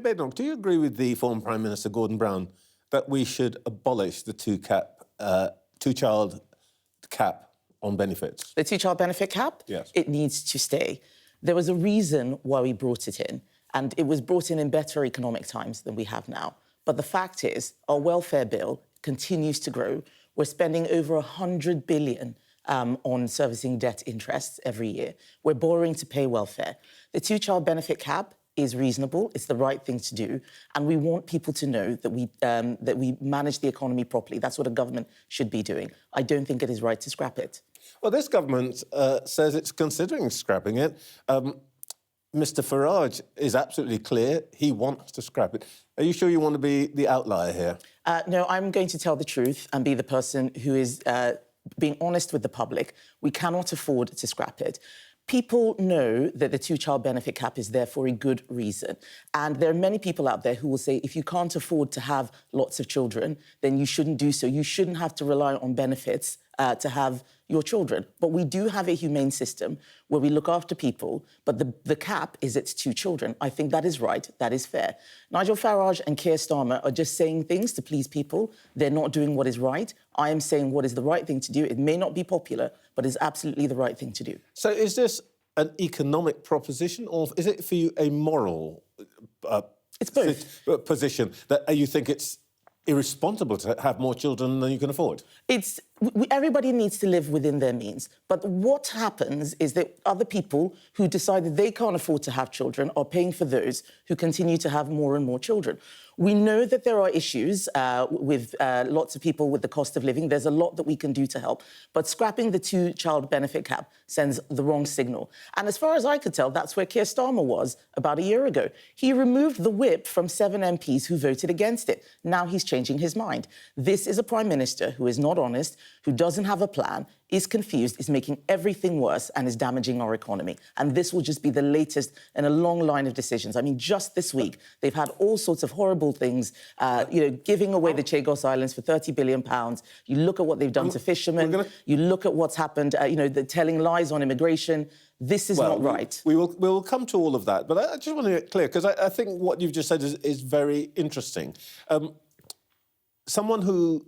Badenoch, do you agree with the former Prime Minister Gordon Brown that we should abolish the two-child cap on benefits? The two-child benefit cap? Yes. It needs to stay. There was a reason why we brought it in, and it was brought in better economic times than we have now. But the fact is, our welfare bill continues to grow. We're spending over 100 billion on servicing debt interests every year. We're borrowing to pay welfare. The two-child benefit cap is reasonable, it's the right thing to do, and we want people to know that we manage the economy properly. That's what a government should be doing. I don't think it is right to scrap it. Well, this government says it's considering scrapping it. Mr Farage is absolutely clear he wants to scrap it. Are you sure you want to be the outlier here? No, I'm going to tell the truth and be the person who is being honest with the public. We cannot afford to scrap it. People know that the two-child benefit cap is there for a good reason. And there are many people out there who will say, if you can't afford to have lots of children, then you shouldn't do so. You shouldn't have to rely on benefits to have your children. But we do have a humane system where we look after people, but the cap is it's 2 children. I think that is right, that is fair. Nigel Farage and Keir Starmer are just saying things to please people. They're not doing what is right. I am saying what is the right thing to do. It may not be popular, but it's absolutely the right thing to do. So is this an economic proposition, or is it for you a moral it's both. Position that you think it's irresponsible to have more children than you can afford? Everybody needs to live within their means. But what happens is that other people who decide that they can't afford to have children are paying for those who continue to have more and more children. We know that there are issues with lots of people with the cost of living. There's a lot that we can do to help. But scrapping the two-child benefit cap sends the wrong signal. And as far as I could tell, that's where Keir Starmer was about a year ago. He removed the whip from 7 MPs who voted against it. Now he's changing his mind. This is a Prime Minister who is not honest, who doesn't have a plan, is confused, is making everything worse and is damaging our economy. And this will just be the latest in a long line of decisions. I mean, just this week, they've had all sorts of horrible things, giving away the Chagos Islands for £30 billion. You look at what they've done to fishermen. You look at what's happened, the telling lies on immigration. This is not right. We will come to all of that, but I just want to get clear, because I think what you've just said is very interesting. Someone who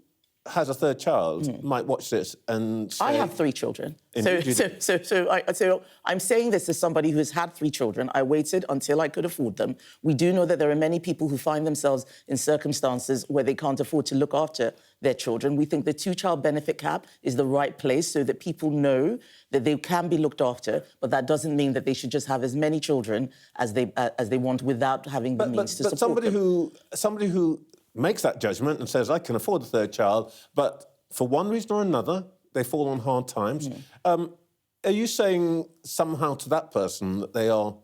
has a third child might watch this and say... I have 3 children. So I'm saying this as somebody who has had 3 children. I waited until I could afford them. We do know that there are many people who find themselves in circumstances where they can't afford to look after their children. We think the two-child benefit cap is the right place so that people know that they can be looked after, but that doesn't mean that they should just have as many children as they want without having the means to support them. Somebody who makes that judgment and says, I can afford the third child, but for one reason or another, they fall on hard times. Are you saying somehow to that person that they are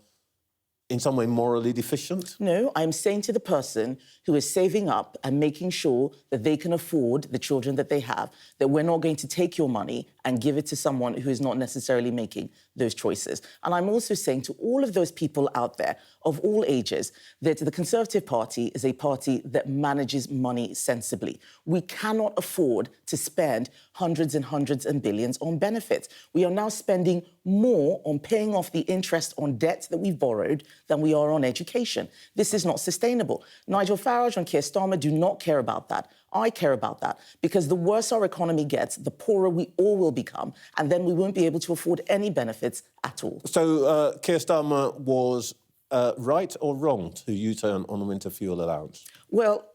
in some way morally deficient? No, I'm saying to the person who is saving up and making sure that they can afford the children that they have, that we're not going to take your money and give it to someone who is not necessarily making those choices. And I'm also saying to all of those people out there of all ages that the Conservative Party is a party that manages money sensibly. We cannot afford to spend hundreds and hundreds and billions on benefits. We are now spending more on paying off the interest on debt that we've borrowed than we are on education. This is not sustainable. Nigel Farage and Keir Starmer do not care about that. I care about that, because the worse our economy gets, the poorer we all will become, and then we won't be able to afford any benefits at all. So Keir Starmer was right or wrong to U-turn on the winter fuel allowance? Well,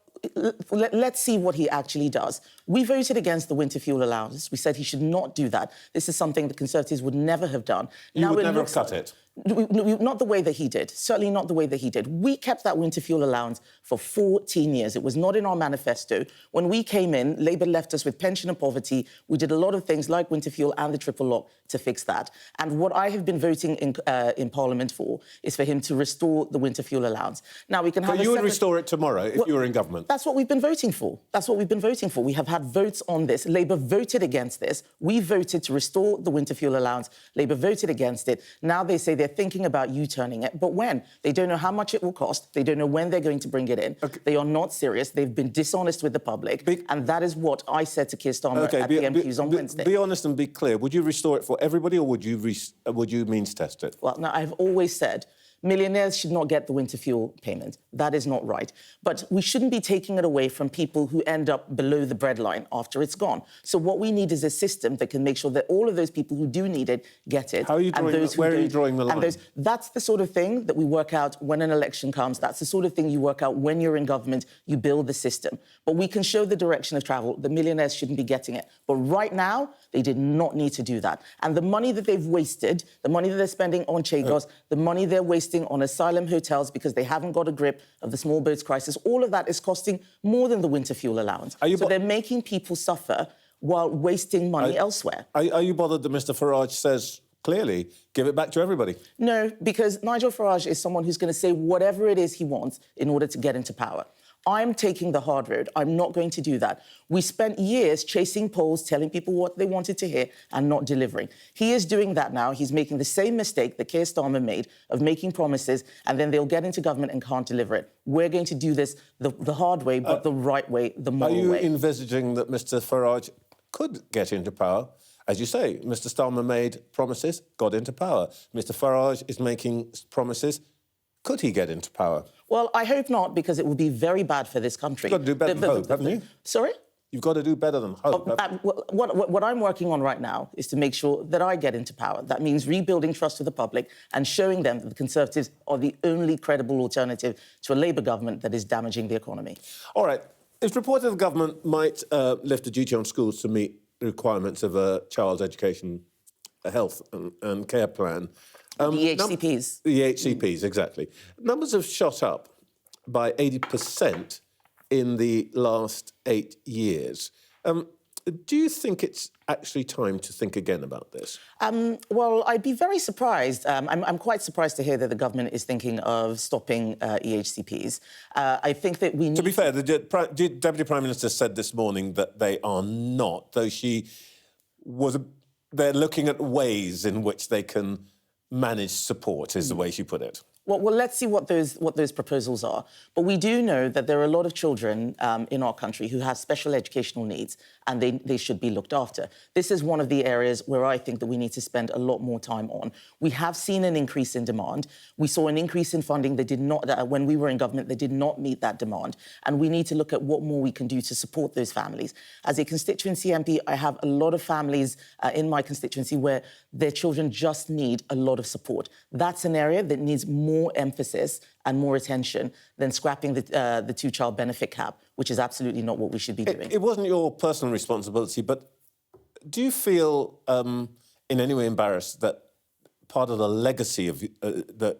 let's see what he actually does. We voted against the winter fuel allowance. We said he should not do that. This is something the Conservatives would never have done. You would never have cut it? Not the way that he did. Certainly not the way that he did. We kept that winter fuel allowance for 14 years. It was not in our manifesto. When we came in, Labour left us with pension and poverty. We did a lot of things like winter fuel and the triple lock to fix that. And what I have been voting in Parliament for is for him to restore the winter fuel allowance. Now, we can have... But you would restore it tomorrow if you were in government? That's what we've been voting for. That's what we've been voting for. We have had votes on this. Labour voted against this. We voted to restore the winter fuel allowance. Labour voted against it. Now they say they're thinking about U-turning it. But when? They don't know how much it will cost. They don't know when they're going to bring it in. Okay. They are not serious. They've been dishonest with the public. And that is what I said to Keir Starmer at the MPs on Wednesday. Be honest and be clear. Would you restore it for everybody, or would you means test it? Well, no, I've always said, Millionaires should not get the winter fuel payment. That is not right. But we shouldn't be taking it away from people who end up below the breadline after it's gone. So what we need is a system that can make sure that all of those people who do need it get it. How are you drawing where are you drawing the line? That's the sort of thing that we work out when an election comes. That's the sort of thing you work out when you're in government. You build the system. But we can show the direction of travel. The millionaires shouldn't be getting it. But right now, they did not need to do that. And the money that they've wasted, the money that they're spending on Chagos, the money they're wasting on asylum hotels because they haven't got a grip of the small boats crisis, all of that is costing more than the winter fuel allowance. So they're making people suffer while wasting money elsewhere. Are you bothered that Mr Farage says clearly, give it back to everybody? No, because Nigel Farage is someone who's going to say whatever it is he wants in order to get into power. I'm taking the hard road. I'm not going to do that. We spent years chasing polls, telling people what they wanted to hear and not delivering. He is doing that now. He's making the same mistake that Keir Starmer made of making promises and then they'll get into government and can't deliver it. We're going to do this the hard way, but the right way, the moral way. Are you envisaging that Mr Farage could get into power? As you say, Mr Starmer made promises, got into power. Mr Farage is making promises. Could he get into power? Well, I hope not, because it would be very bad for this country. You've got to do better than hope, haven't you? Sorry? You've got to do better than hope. What I'm working on right now is to make sure that I get into power. That means rebuilding trust with the public and showing them that the Conservatives are the only credible alternative to a Labour government that is damaging the economy. All right. It's reported the government might lift a duty on schools to meet the requirements of a child's education, health and care plan. The EHCPs. The EHCPs, exactly. Numbers have shot up by 80% in the last 8 years. Do you think it's actually time to think again about this? Well, I'd be very surprised. I'm quite surprised to hear that the government is thinking of stopping EHCPs. I think that we need... To be fair, the Deputy Prime Minister said this morning that they are not, though they're looking at ways in which they can manage support, is the way she put it. Well, let's see what those proposals are. But we do know that there are a lot of children in our country who have special educational needs, and they should be looked after. This is one of the areas where I think that we need to spend a lot more time on. We have seen an increase in demand. We saw an increase in funding that did not, when we were in government, that did not meet that demand. And we need to look at what more we can do to support those families. As a constituency MP, I have a lot of families in my constituency where their children just need a lot of support. That's an area that needs more emphasis and more attention than scrapping the two-child benefit cap, which is absolutely not what we should be doing. It wasn't your personal responsibility, but do you feel in any way embarrassed that part of the legacy of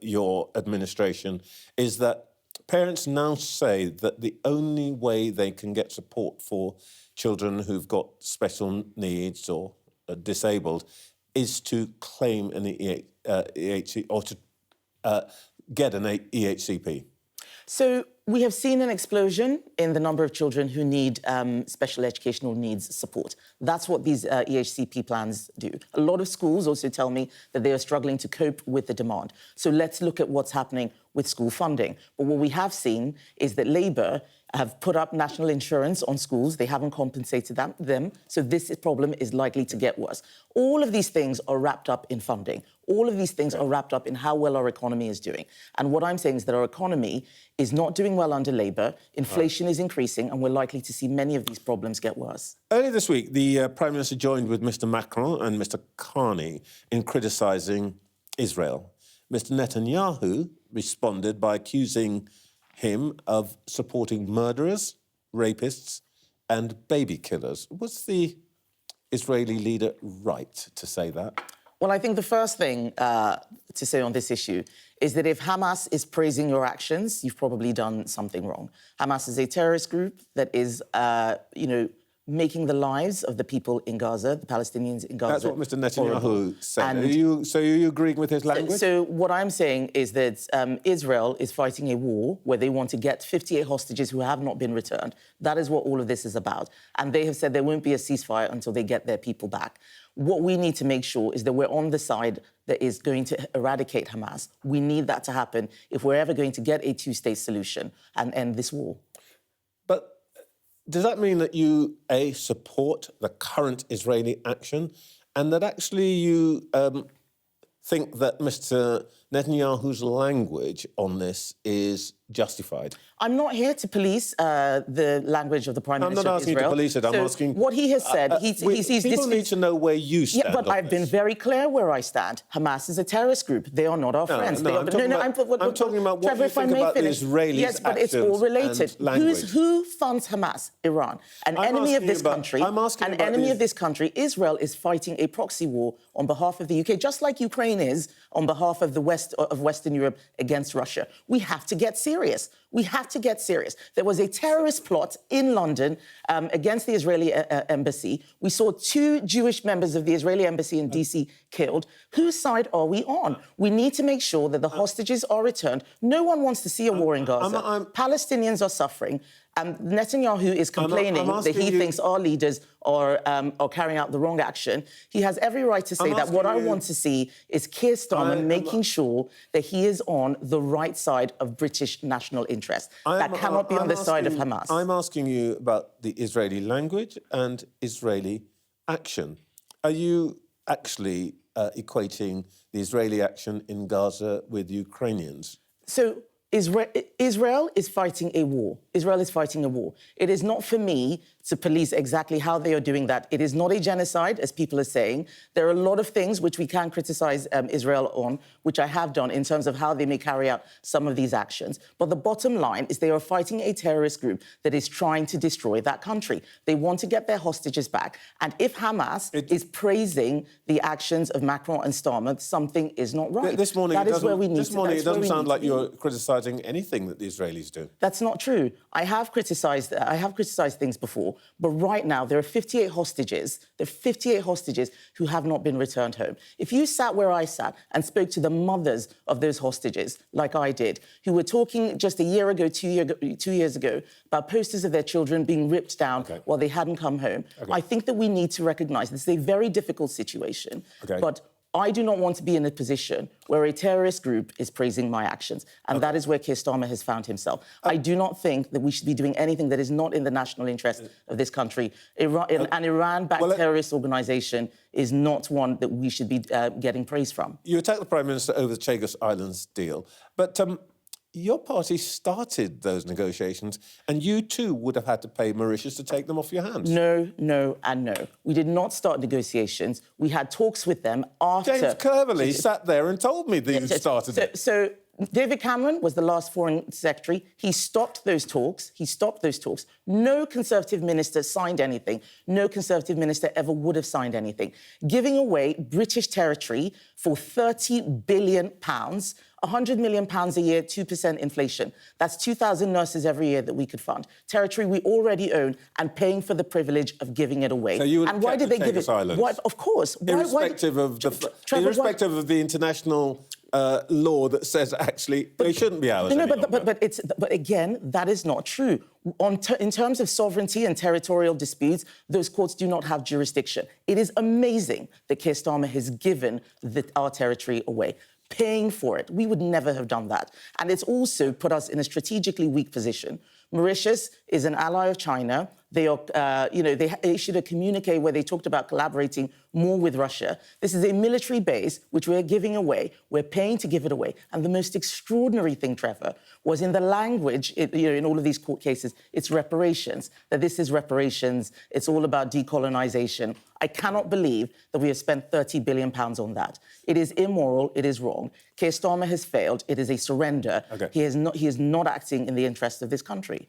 your administration is that parents now say that the only way they can get support for children who've got special needs or are disabled is to claim an EHC or to get an EHCP? So we have seen an explosion in the number of children who need special educational needs support. That's what these EHCP plans do. A lot of schools also tell me that they are struggling to cope with the demand. So let's look at what's happening with school funding. But what we have seen is that Labour have put up national insurance on schools. They haven't compensated them. So this problem is likely to get worse. All of these things are wrapped up in funding. All of these things are wrapped up in how well our economy is doing. And what I'm saying is that our economy is not doing well under Labour. Inflation is increasing, and we're likely to see many of these problems get worse. Earlier this week, the Prime Minister joined with Mr Macron and Mr Carney in criticising Israel. Mr Netanyahu responded by accusing him of supporting murderers, rapists and baby killers. Was the Israeli leader right to say that? Well, I think the first thing to say on this issue is that if Hamas is praising your actions, you've probably done something wrong. Hamas is a terrorist group that is, making the lives of the people in Gaza, the Palestinians in Gaza. That's what Mr Netanyahu said. And are you agreeing with his language? So what I'm saying is that Israel is fighting a war where they want to get 58 hostages who have not been returned. That is what all of this is about. And they have said there won't be a ceasefire until they get their people back. What we need to make sure is that we're on the side that is going to eradicate Hamas. We need that to happen if we're ever going to get a two-state solution and end this war. But does that mean that you, A, support the current Israeli action and that actually you think that Mr. Netanyahu's language on this is justified? I'm not here to police the language of the Prime Minister of Israel. I'm not asking you to police it. I'm asking... What he has said, people need to know where you stand. Yeah, but I've been very clear where I stand. Hamas is a terrorist group. They are not our friends. I'm talking about what Trevor, you think about the Israelis' Yes, but it's all related. Who funds Hamas? Iran. An enemy of this country. An enemy of this country. Israel is fighting a proxy war on behalf of the UK, just like Ukraine is on behalf of the Western Europe against Russia. We have to get serious. We have to get serious. There was a terrorist plot in London against the Israeli embassy. We saw 2 Jewish members of the Israeli embassy in DC killed. Whose side are we on? We need to make sure that the hostages are returned. No one wants to see a war in Gaza. Palestinians are suffering. Netanyahu is complaining that he thinks our leaders are carrying out the wrong action. He has every right to say that. What I want to see is Keir Starmer making sure that he is on the right side of British national interest. That cannot be on the side of Hamas. I'm asking you about the Israeli language and Israeli action. Are you actually equating the Israeli action in Gaza with Ukrainians? So Israel is fighting a war. Israel is fighting a war. It is not for me to police exactly how they are doing that. It is not a genocide, as people are saying. There are a lot of things which we can criticize Israel on, which I have done in terms of how they may carry out some of these actions. But the bottom line is they are fighting a terrorist group that is trying to destroy that country. They want to get their hostages back. And if Hamas is praising the actions of Macron and Starmer, something is not right. This morning, it doesn't sound like you're criticising anything that the Israelis do. That's not true. I have criticised things before, but right now there are 58 hostages. There are 58 hostages who have not been returned home. If you sat where I sat and spoke to the mothers of those hostages, like I did, who were talking just a year ago, 2 years ago, about posters of their children being ripped down while they hadn't come home, I think that we need to recognise this is a very difficult situation. But I do not want to be in a position where a terrorist group is praising my actions, and that is where Keir Starmer has found himself. I do not think that we should be doing anything that is not in the national interest of this country. An Iran-backed terrorist organisation is not one that we should be getting praise from. You attacked the Prime Minister over the Chagos Islands deal, but your party started those negotiations, and you too would have had to pay Mauritius to take them off your hands. No, no, and no. We did not start negotiations. We had talks with them after... James Cleverly sat there and told me that you started it. So David Cameron was the last foreign secretary. He stopped those talks. No Conservative minister signed anything. No Conservative minister ever would have signed anything. Giving away British territory for £30 billion, £100 million a year, 2% inflation. That's 2,000 nurses every year that we could fund. Territory we already own and paying for the privilege of giving it away. So you would and why did they give it? Why, of course. Irrespective of the international law that says actually they shouldn't be ours. No, but again, that is not true. In terms of sovereignty and territorial disputes, those courts do not have jurisdiction. It is amazing that Keir Starmer has given our territory away, paying for it. We would never have done that. And it's also put us in a strategically weak position. Mauritius is an ally of China. They are, they issued a communique where they talked about collaborating more with Russia. This is a military base which we're giving away. We're paying to give it away. And the most extraordinary thing, Trevor, was in the language, in all of these court cases, it's reparations, that this is reparations. It's all about decolonization. I cannot believe that we have spent £30 billion on that. It is immoral. It is wrong. Keir Starmer has failed. It is a surrender. He is not acting in the interest of this country.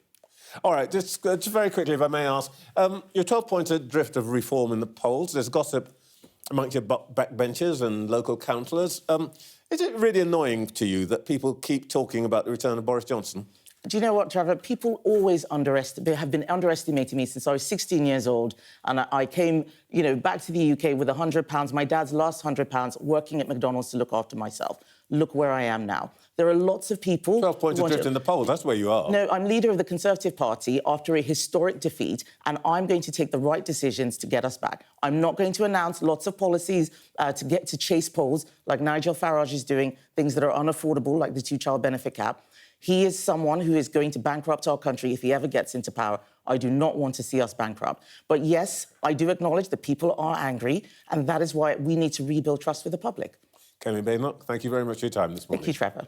All right, just very quickly, if I may ask, your 12-pointer drift of reform in the polls, there's gossip amongst your backbenchers and local councillors. Is it really annoying to you that people keep talking about the return of Boris Johnson? Do you know what, Trevor? People always have been underestimating me since I was 16 years old, and I came, back to the UK with £100, my dad's last £100, working at McDonald's to look after myself. Look where I am now. There are lots of people... 12 points adrift in the polls, that's where you are. No, I'm leader of the Conservative Party after a historic defeat, and I'm going to take the right decisions to get us back. I'm not going to announce lots of policies to chase polls, like Nigel Farage is doing, things that are unaffordable, like the two-child benefit cap. He is someone who is going to bankrupt our country if he ever gets into power. I do not want to see us bankrupt. But yes, I do acknowledge that people are angry, and that is why we need to rebuild trust with the public. Kemi Badenoch, thank you very much for your time this morning. Thank you, Trevor.